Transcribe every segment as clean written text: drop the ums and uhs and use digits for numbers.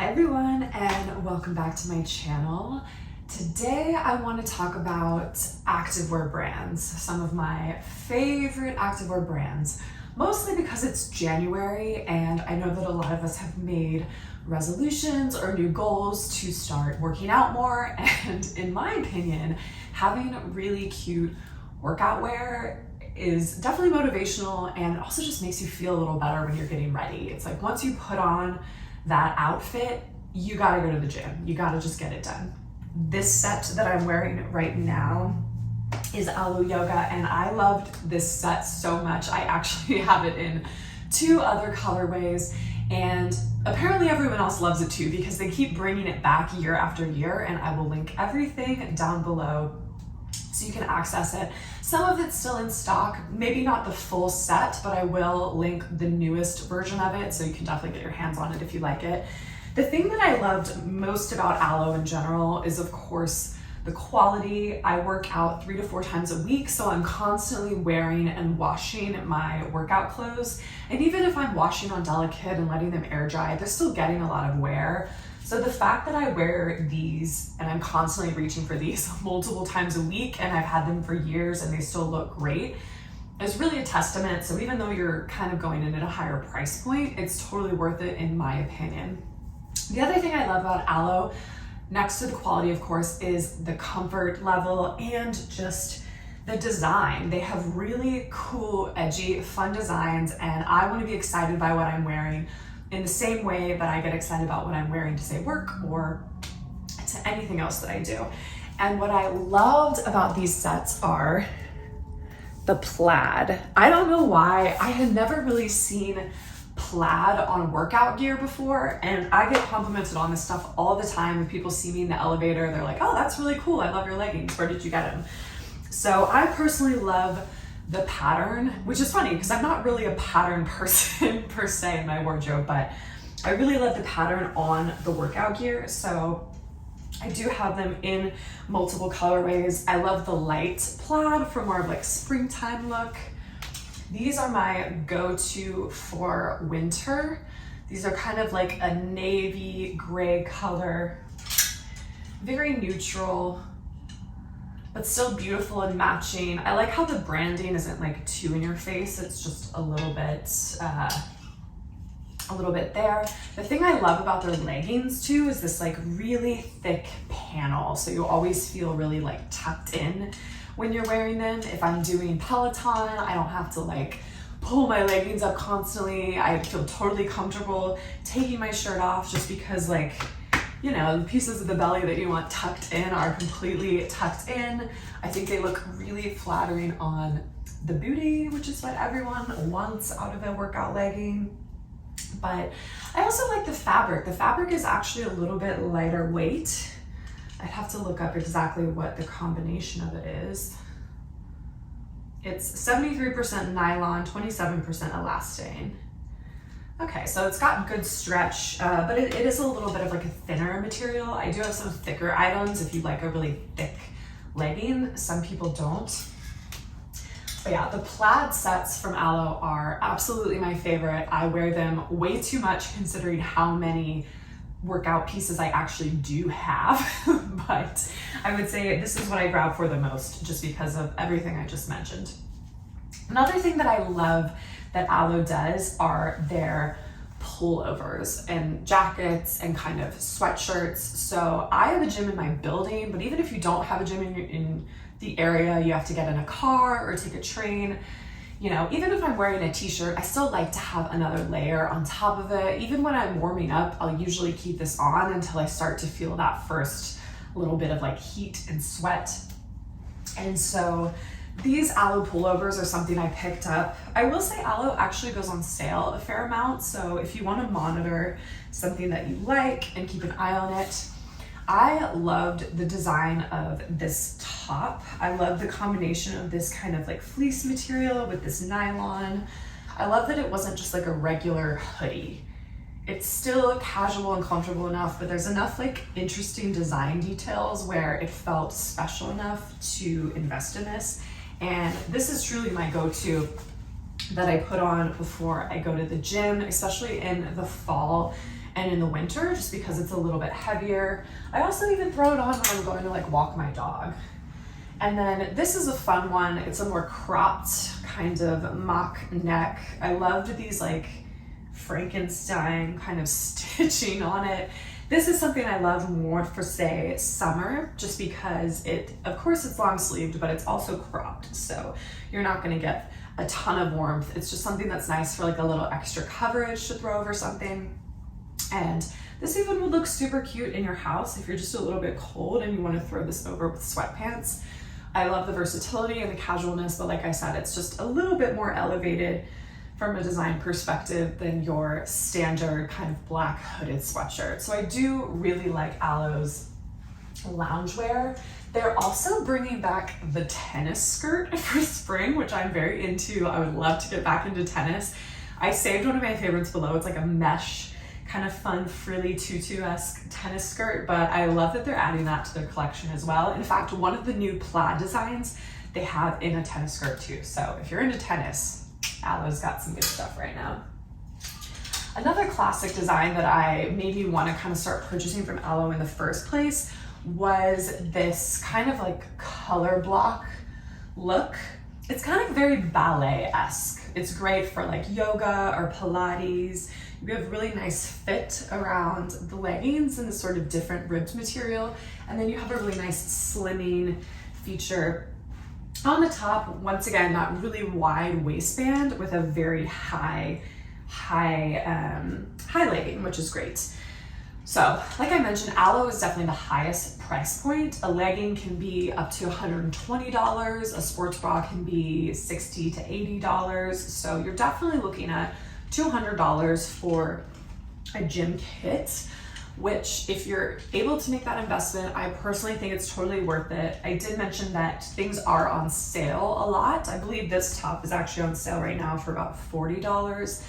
Hi everyone, and welcome back to my channel. Today I want to talk about activewear brands, some of my favorite activewear brands, mostly because it's January and I know that a lot of us have made resolutions or new goals to start working out more, and in my opinion, having really cute workout wear is definitely motivational and also just makes you feel a little better when you're getting ready. It's like once you put on that outfit, you gotta go to the gym. You gotta just get it done. This set that I'm wearing right now is Alo Yoga, and I loved this set so much. I actually have it in 2 other colorways, and apparently everyone else loves it too because they keep bringing it back year after year, and I will link everything down below so you can access it. Some of it's still in stock, maybe not the full set, but I will link the newest version of it so you can definitely get your hands on it if you like it. The thing that I loved most about Alo in general is, of course, the quality. I work out 3 to 4 times a week, so I'm constantly wearing and washing my workout clothes. And even if I'm washing on delicate and letting them air dry, they're still getting a lot of wear. So the fact that I wear these and I'm constantly reaching for these multiple times a week, and I've had them for years and they still look great, is really a testament. So even though you're kind of going in at a higher price point, it's totally worth it in my opinion. The other thing I love about Alo, next to the quality of course, is the comfort level and just the design. They have really cool, edgy, fun designs, and I want to be excited by what I'm wearing in the same way that I get excited about what I'm wearing to say work or to anything else that I do. And what I loved about these sets are the plaid. I don't know why, I had never really seen plaid on workout gear before, and I get complimented on this stuff all the time. When people see me in the elevator, they're like, oh, that's really cool, I love your leggings, where did you get them? So I personally love the pattern, which is funny because I'm not really a pattern person per se in my wardrobe, but I really love the pattern on the workout gear. So I do have them in multiple colorways. I love the light plaid for more of like springtime look. These are my go-to for winter. These are kind of like a navy gray color, very neutral, but still beautiful and matching. I like how the branding isn't like too in your face. It's just a little bit there. The thing I love about their leggings too is this like really thick panel. So you always feel really like tucked in when you're wearing them. If I'm doing Peloton, I don't have to like pull my leggings up constantly. I feel totally comfortable taking my shirt off just because, like, you know, the pieces of the belly that you want tucked in are completely tucked in. I think they look really flattering on the booty, which is what everyone wants out of a workout legging. But I also like the fabric. The fabric is actually a little bit lighter weight. I'd have to look up exactly what the combination of it is. It's 73% nylon, 27% elastane. Okay, so it's got good stretch, but it is a little bit of like a thinner material. I do have some thicker items if you like a really thick legging. Some people don't. But yeah, the plaid sets from Alo are absolutely my favorite. I wear them way too much considering how many workout pieces I actually do have, but I would say this is what I grab for the most just because of everything I just mentioned. Another thing that I love that Alo does are their pullovers and jackets and kind of sweatshirts. So I have a gym in my building, but even if you don't have a gym in the area, you have to get in a car or take a train. You know, even if I'm wearing a t-shirt, I still like to have another layer on top of it. Even when I'm warming up, I'll usually keep this on until I start to feel that first little bit of like heat and sweat. And so these Alo pullovers are something I picked up. I will say Alo actually goes on sale a fair amount. So if you want to monitor something that you like and keep an eye on it, I loved the design of this top. I love the combination of this kind of like fleece material with this nylon. I love that it wasn't just like a regular hoodie. It's still casual and comfortable enough, but there's enough like interesting design details where it felt special enough to invest in this. And this is truly my go-to that I put on before I go to the gym, especially in the fall and in the winter, just because it's a little bit heavier. I also even throw it on when I'm going to like walk my dog. And then this is a fun one. It's a more cropped kind of mock neck. I loved these like Frankenstein kind of stitching on it. This is something I love more for, say, summer, just because of course it's long sleeved, but it's also cropped. So you're not gonna get a ton of warmth. It's just something that's nice for like a little extra coverage to throw over something. And this even would look super cute in your house if you're just a little bit cold and you wanna throw this over with sweatpants. I love the versatility and the casualness, but like I said, it's just a little bit more elevated from a design perspective than your standard kind of black hooded sweatshirt. So I do really like Alo's loungewear. They're also bringing back the tennis skirt for spring, which I'm very into. I would love to get back into tennis. I saved one of my favorites below. It's like a mesh kind of fun frilly tutu-esque tennis skirt, but I love that they're adding that to their collection as well. In fact, one of the new plaid designs they have in a tennis skirt too. So if you're into tennis, Alo's got some good stuff right now. Another classic design that made me want to kind of start purchasing from Alo in the first place was this kind of like color block look. It's kind of very ballet-esque. It's great for like yoga or Pilates. You have really nice fit around the leggings and the sort of different ribbed material. And then you have a really nice slimming feature on the top. Once again, that really wide waistband with a very high legging, which is great. So like I mentioned, Alo is definitely the highest price point. A legging can be up to $120. A sports bra can be $60 to $80. So you're definitely looking at $200 for a gym kit, which if you're able to make that investment, I personally think it's totally worth it. I did mention that things are on sale a lot. I believe this top is actually on sale right now for about $40.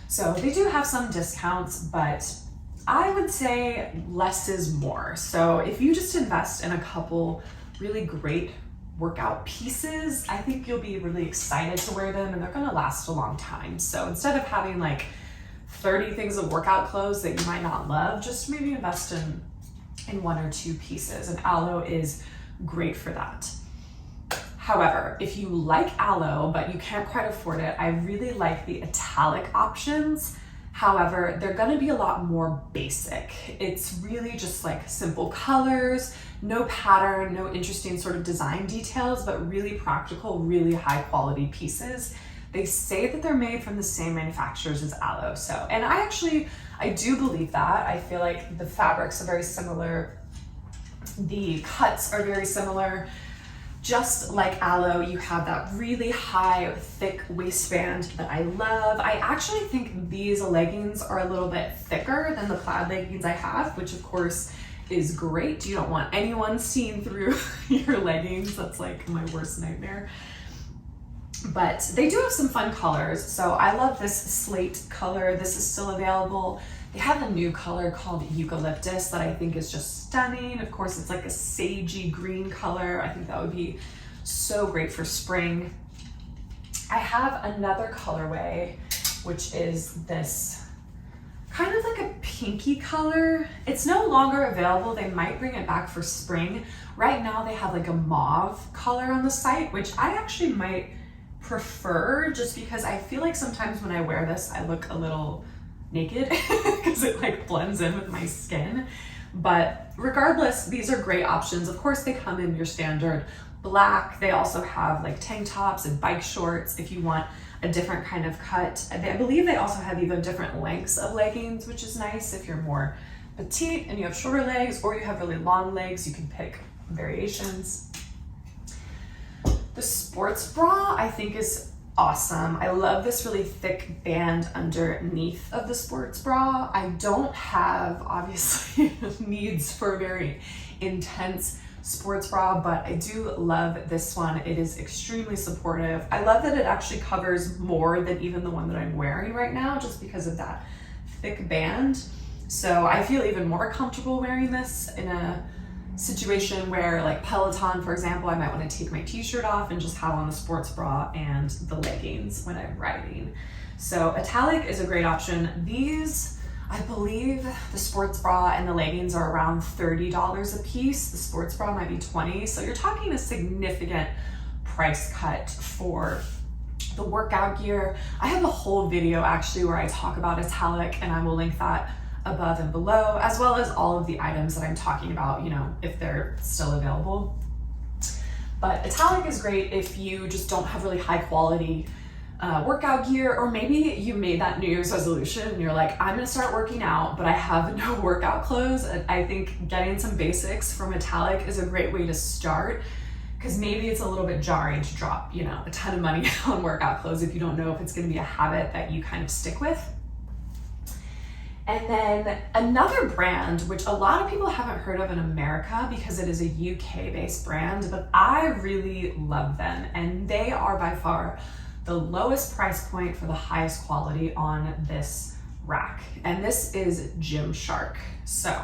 So they do have some discounts, but I would say less is more. So if you just invest in a couple really great workout pieces, I think you'll be really excited to wear them and they're gonna last a long time. So instead of having like 30 things of workout clothes that you might not love, just maybe invest in one or two pieces, and Alo is great for that. However, if you like Alo but you can't quite afford it, I really like the Italic options. However, they're gonna be a lot more basic. It's really just like simple colors, no pattern, no interesting sort of design details, but really practical, really high quality pieces. They say that they're made from the same manufacturers as Alo. So, and I do believe that. I feel like the fabrics are very similar. The cuts are very similar. Just like Alo, you have that really high, thick waistband that I love. I actually think these leggings are a little bit thicker than the plaid leggings I have, which of course is great. You don't want anyone seeing through your leggings. That's like my worst nightmare. But they do have some fun colors. So I love this slate color. This is still available. They have a new color called Eucalyptus that I think is just stunning. Of course, it's like a sagey green color. I think that would be so great for spring. I have another colorway, which is this kind of like a pinky color. It's no longer available. They might bring it back for spring. Right now they have like a mauve color on the site, which I actually might prefer, just because I feel like sometimes when I wear this, I look a little naked because it like blends in with my skin. But regardless, these are great options. Of course, they come in your standard black. They also have like tank tops and bike shorts if you want a different kind of cut. I believe they also have even different lengths of leggings, which is nice if you're more petite and you have shorter legs, or you have really long legs, you can pick variations. The sports bra I think is awesome. I love this really thick band underneath of the sports bra. I don't have, obviously, needs for a very intense sports bra, but I do love this one. It is extremely supportive. I love that it actually covers more than even the one that I'm wearing right now, just because of that thick band. So I feel even more comfortable wearing this in a situation where, like Peloton, for example, I might want to take my t-shirt off and just have on the sports bra and the leggings when I'm riding. So Italic is a great option. These, I believe the sports bra and the leggings are around $30 a piece. The sports bra might be $20. So you're talking a significant price cut for the workout gear. I have a whole video actually where I talk about Italic, and I will link that above and below, as well as all of the items that I'm talking about, you know, if they're still available. But Italic is great if you just don't have really high quality workout gear, or maybe you made that New Year's resolution and you're like, I'm gonna start working out, but I have no workout clothes. I think getting some basics from Italic is a great way to start, because maybe it's a little bit jarring to drop, you know, a ton of money on workout clothes if you don't know if it's gonna be a habit that you kind of stick with. And then another brand, which a lot of people haven't heard of in America because it is a UK-based brand, but I really love them. And they are by far the lowest price point for the highest quality on this rack. And this is Gymshark. So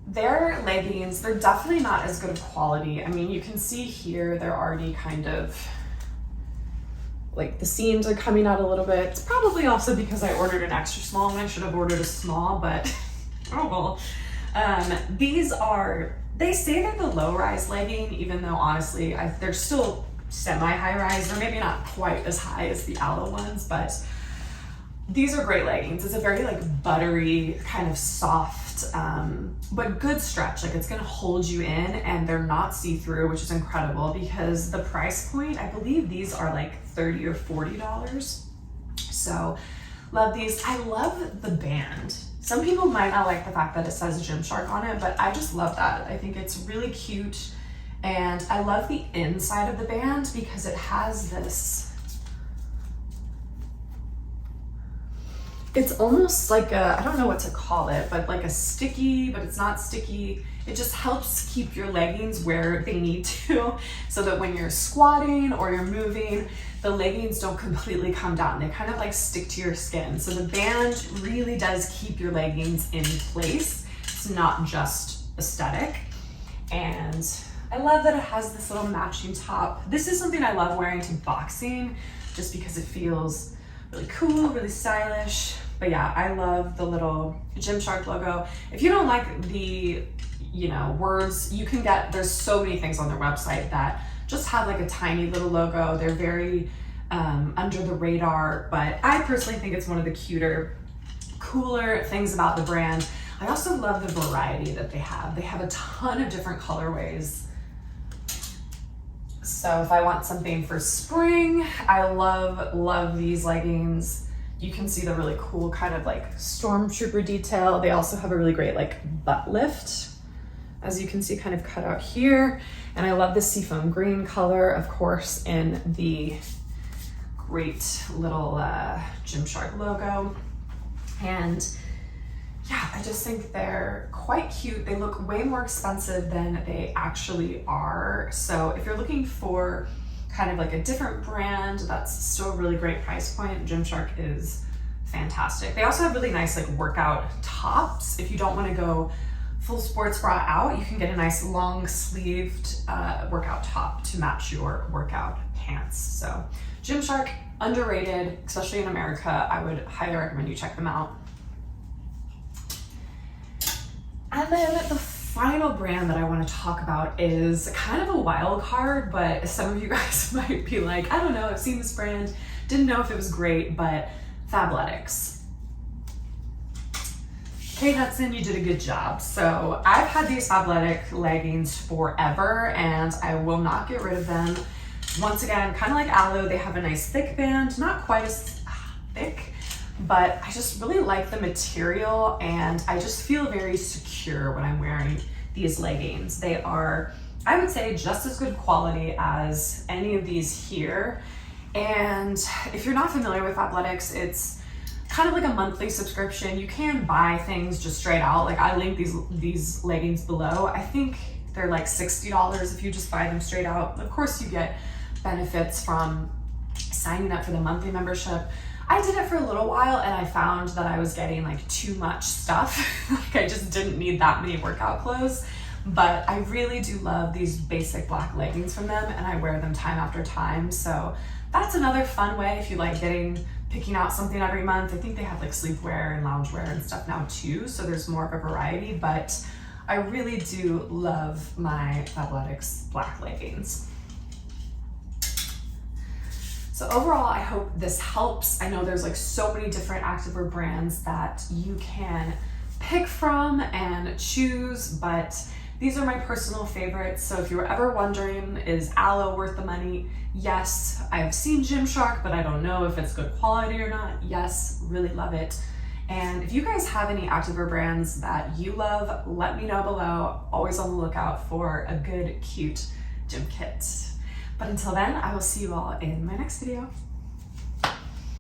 their leggings, they're definitely not as good of quality. I mean, you can see here, they're already kind of like the seams are coming out a little bit. It's probably also because I ordered an extra small and I should have ordered a small, but oh well. They say they're the low-rise legging, even though honestly, they're still semi-high-rise. They're maybe not quite as high as the Alo ones, but these are great leggings. It's a very like buttery, kind of soft, but good stretch. Like it's gonna hold you in, and they're not see-through, which is incredible because the price point, I believe these are like $30 or $40. So love these. I love the band. Some people might not like the fact that it says Gymshark on it, but I just love that. I think it's really cute. And I love the inside of the band because it has this, it's almost like a, I don't know what to call it, but like a sticky, but it's not sticky. It just helps keep your leggings where they need to, so that when you're squatting or you're moving, the leggings don't completely come down. They kind of like stick to your skin. So the band really does keep your leggings in place. It's not just aesthetic. And I love that it has this little matching top. This is something I love wearing to boxing just because it feels really cool, really stylish. But yeah, I love the little Gymshark logo. If you don't like the, you know, words, you can get, there's so many things on their website that just have like a tiny little logo. They're very under the radar, but I personally think it's one of the cuter, cooler things about the brand. I also love the variety that they have. They have a ton of different colorways. So if I want something for spring, I love these leggings. You can see the really cool kind of like stormtrooper detail. They also have a really great like butt lift, as you can see kind of cut out here. And I love the seafoam green color, of course, in the great little Gymshark logo. And yeah, I just think they're quite cute. They look way more expensive than they actually are. So if you're looking for kind of like a different brand that's still a really great price point, Gymshark is fantastic. They also have really nice like workout tops. If you don't want to go full sports bra out, you can get a nice long sleeved workout top to match your workout pants. So Gymshark, underrated, especially in America. I would highly recommend you check them out. And then the final brand that I want to talk about is kind of a wild card, but some of you guys might be like, I don't know, I've seen this brand, didn't know if it was great, but Fabletics. Kate Hudson, you did a good job. So I've had these Fabletic leggings forever and I will not get rid of them. Once again, kind of like Alo, they have a nice thick band, not quite as thick, but I just really like the material and I just feel very secure when I'm wearing these leggings. They are, I would say, just as good quality as any of these here. And if you're not familiar with Fabletics, it's kind of like a monthly subscription. You can buy things just straight out. Like I link these leggings below. I think they're like $60 if you just buy them straight out. Of course you get benefits from signing up for the monthly membership. I did it for a little while and I found that I was getting like too much stuff. Like I just didn't need that many workout clothes. But I really do love these basic black leggings from them and I wear them time after time. So that's another fun way if you like getting picking out something every month. I think they have like sleepwear and loungewear and stuff now too, so there's more of a variety, but I really do love my Fabletics black leggings. So overall, I hope this helps. I know there's like so many different activewear brands that you can pick from and choose, but these are my personal favorites. So if you were ever wondering, is Alo worth the money? Yes. I've seen Gymshark, but I don't know if it's good quality or not. Yes, really love it. And if you guys have any activewear brands that you love, let me know below. Always on the lookout for a good, cute gym kit. But until then, I will see you all in my next video.